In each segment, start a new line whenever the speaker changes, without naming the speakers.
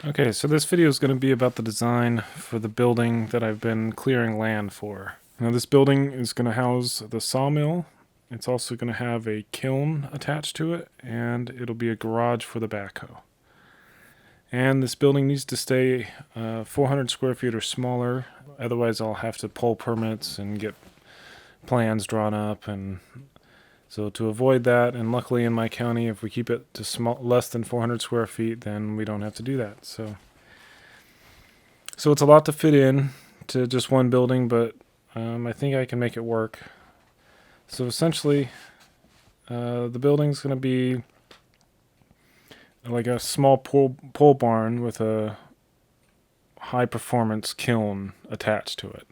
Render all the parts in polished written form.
Okay, so this video is going to be about the design for the building that I've been clearing land for. Now this building is going to house the sawmill. It's also going to have a kiln attached to it, and it'll be a garage for the backhoe. And this building needs to stay 400 square feet or smaller, otherwise I'll have to pull permits and get plans drawn up. And so to avoid that, and luckily in my county, if we keep it to less than 400 square feet, then we don't have to do that. So it's a lot to fit in to just one building, but I think I can make it work. So essentially, the building's going to be like a small pole barn with a high performance kiln attached to it.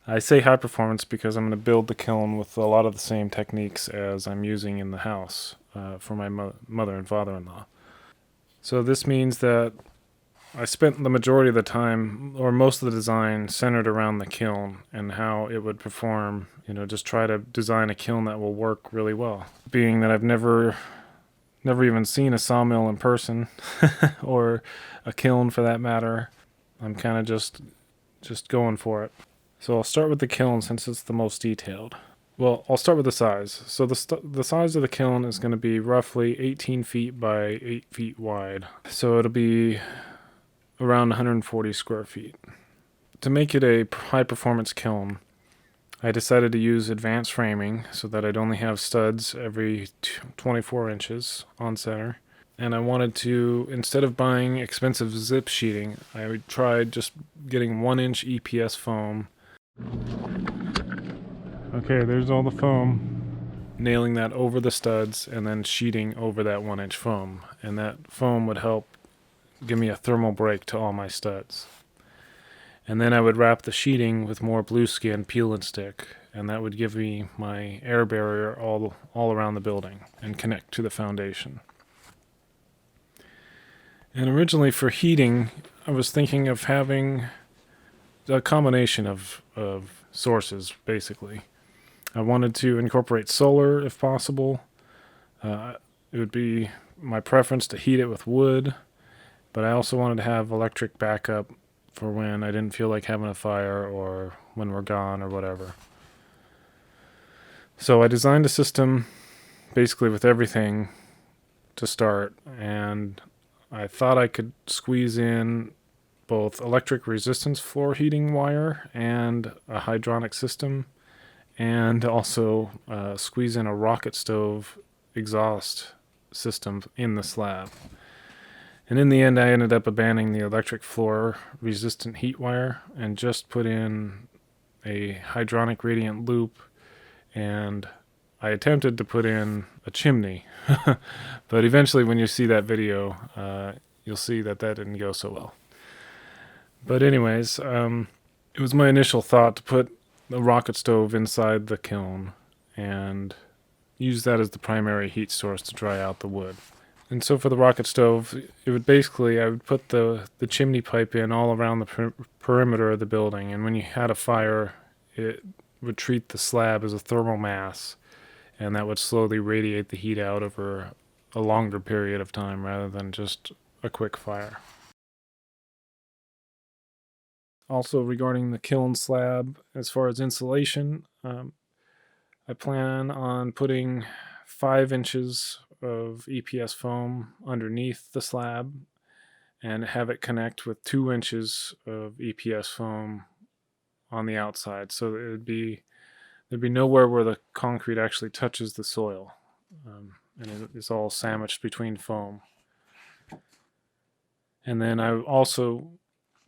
I say high performance because I'm going to build the kiln with a lot of the same techniques as I'm using in the house for my mother and father-in-law. So this means that I spent the majority of the time, or most of the design, centered around the kiln and how it would perform. Just try to design a kiln that will work really well. Being that I've never even seen a sawmill in person, or a kiln for that matter, I'm kind of just going for it. So I'll start with the kiln since it's the most detailed. Well, I'll start with the size. So the size of the kiln is going to be roughly 18 feet by 8 feet wide. So it'll be around 140 square feet. To make it a high performance kiln, I decided to use advanced framing so that I'd only have studs every 24 inches on center. And I wanted to, instead of buying expensive zip sheeting, I tried just getting 1-inch EPS foam. Okay, there's all the foam. Nailing that over the studs and then sheeting over that 1-inch foam. And that foam would help give me a thermal break to all my studs. And then I would wrap the sheeting with more blueskin peel and stick, and that would give me my air barrier all around the building and connect to the foundation. And originally for heating, I was thinking of having a combination of sources, basically. I wanted to incorporate solar if possible. It would be my preference to heat it with wood, but I also wanted to have electric backup for when I didn't feel like having a fire or when we're gone or whatever. So I designed a system basically with everything to start, and I thought I could squeeze in both electric resistance floor heating wire and a hydronic system, and also squeeze in a rocket stove exhaust system in the slab. And in the end, I ended up abandoning the electric floor resistant heat wire and just put in a hydronic radiant loop, and I attempted to put in a chimney. But eventually when you see that video, you'll see that didn't go so well. But anyways, it was my initial thought to put the rocket stove inside the kiln and use that as the primary heat source to dry out the wood. And so for the rocket stove, I would put the chimney pipe in all around the perimeter of the building, and when you had a fire, it would treat the slab as a thermal mass, and that would slowly radiate the heat out over a longer period of time rather than just a quick fire. Also regarding the kiln slab, as far as insulation, I plan on putting 5 inches of EPS foam underneath the slab and have it connect with 2 inches of EPS foam on the outside. So there'd be nowhere where the concrete actually touches the soil, and it's all sandwiched between foam. And then I also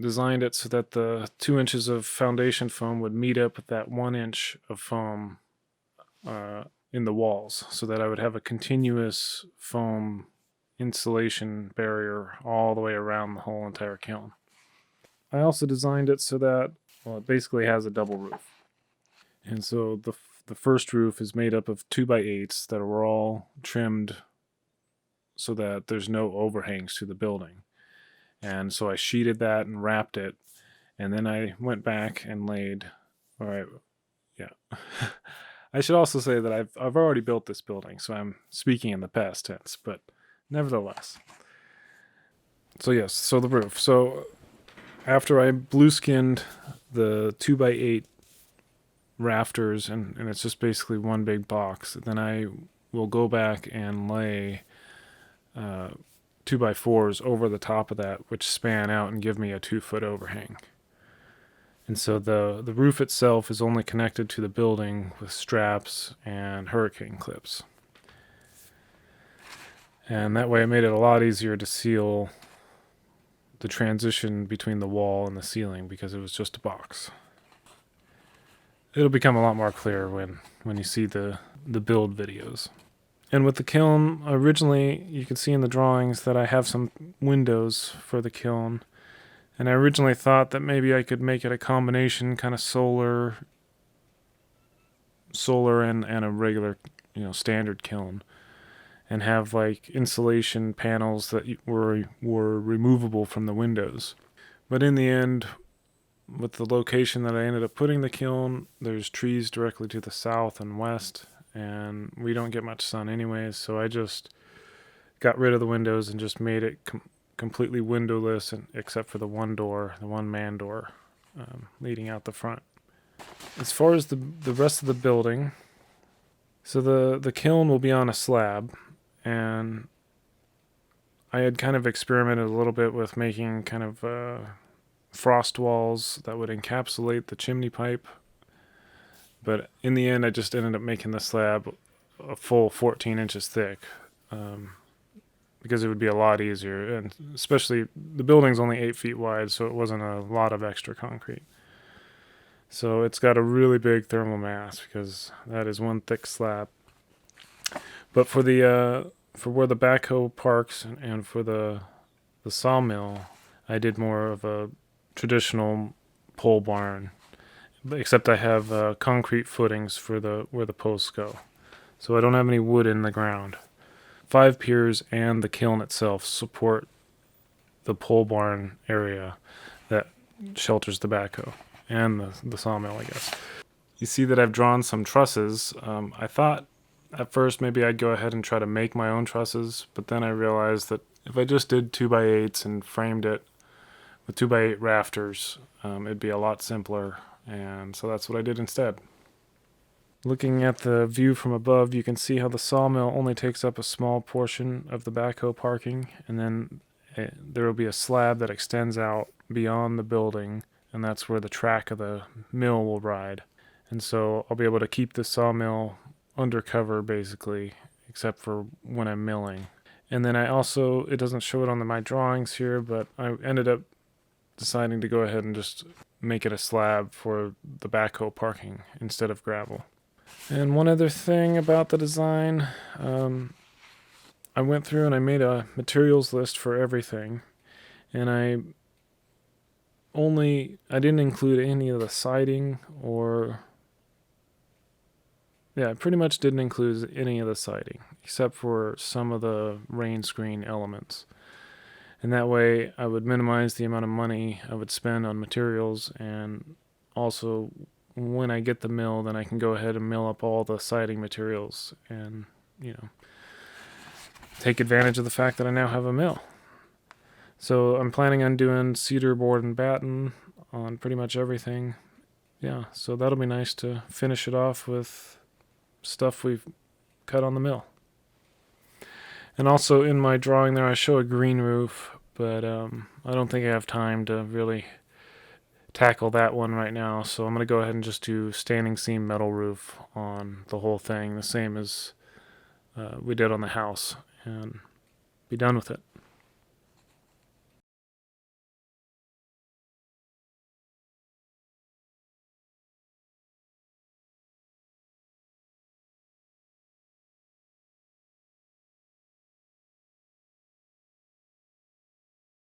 designed it so that the 2 inches of foundation foam would meet up with that 1 inch of foam in the walls, so that I would have a continuous foam insulation barrier all the way around the whole entire kiln. I also designed it so that, it basically has a double roof. And so the first roof is made up of 2x8s that were all trimmed so that there's no overhangs to the building. And so I sheeted that and wrapped it, and then I went back and laid, I should also say that I've already built this building, so I'm speaking in the past tense, but nevertheless. So yes, so the roof. So after I blue skinned the 2x8 rafters, and it's just basically one big box, then I will go back and lay 2x4s over the top of that, which span out and give me a 2-foot overhang. And so the roof itself is only connected to the building with straps and hurricane clips. And that way it made it a lot easier to seal the transition between the wall and the ceiling because it was just a box. It'll become a lot more clear when you see the build videos. And with the kiln, originally you can see in the drawings that I have some windows for the kiln. And I originally thought that maybe I could make it a combination, kind of solar and a regular, standard kiln, and have like insulation panels that were removable from the windows. But in the end, with the location that I ended up putting the kiln, there's trees directly to the south and west, and we don't get much sun anyways, so I just got rid of the windows and just made it completely windowless, except for the one man door leading out the front. As far as the rest of the building, so the kiln will be on a slab, and I had kind of experimented a little bit with making kind of frost walls that would encapsulate the chimney pipe, but in the end I just ended up making the slab a full 14 inches thick, because it would be a lot easier, and especially the building's only 8 feet wide, so it wasn't a lot of extra concrete. So it's got a really big thermal mass because that is one thick slab. But for where the backhoe parks and for the sawmill, I did more of a traditional pole barn, except I have concrete footings for where the posts go. So I don't have any wood in the ground. 5 piers and the kiln itself support the pole barn area that shelters the backhoe and the sawmill, I guess. You see that I've drawn some trusses. I thought at first maybe I'd go ahead and try to make my own trusses, but then I realized that if I just did 2x8s and framed it with 2x8 rafters, it'd be a lot simpler, and so that's what I did instead. Looking at the view from above, you can see how the sawmill only takes up a small portion of the backhoe parking, and then there will be a slab that extends out beyond the building, and that's where the track of the mill will ride. And so I'll be able to keep the sawmill undercover basically, except for when I'm milling. And then it doesn't show it on my drawings here, but I ended up deciding to go ahead and just make it a slab for the backhoe parking instead of gravel. And one other thing about the design, I went through and I made a materials list for everything, and I didn't include any of the siding I pretty much didn't include any of the siding, except for some of the rain screen elements. And that way I would minimize the amount of money I would spend on materials, and also when I get the mill, then I can go ahead and mill up all the siding materials and, take advantage of the fact that I now have a mill. So I'm planning on doing cedar board and batten on pretty much everything. Yeah, so that'll be nice to finish it off with stuff we've cut on the mill. And also in my drawing there I show a green roof, but I don't think I have time to really tackle that one right now, so I'm going to go ahead and just do standing seam metal roof on the whole thing, the same as we did on the house, and be done with it.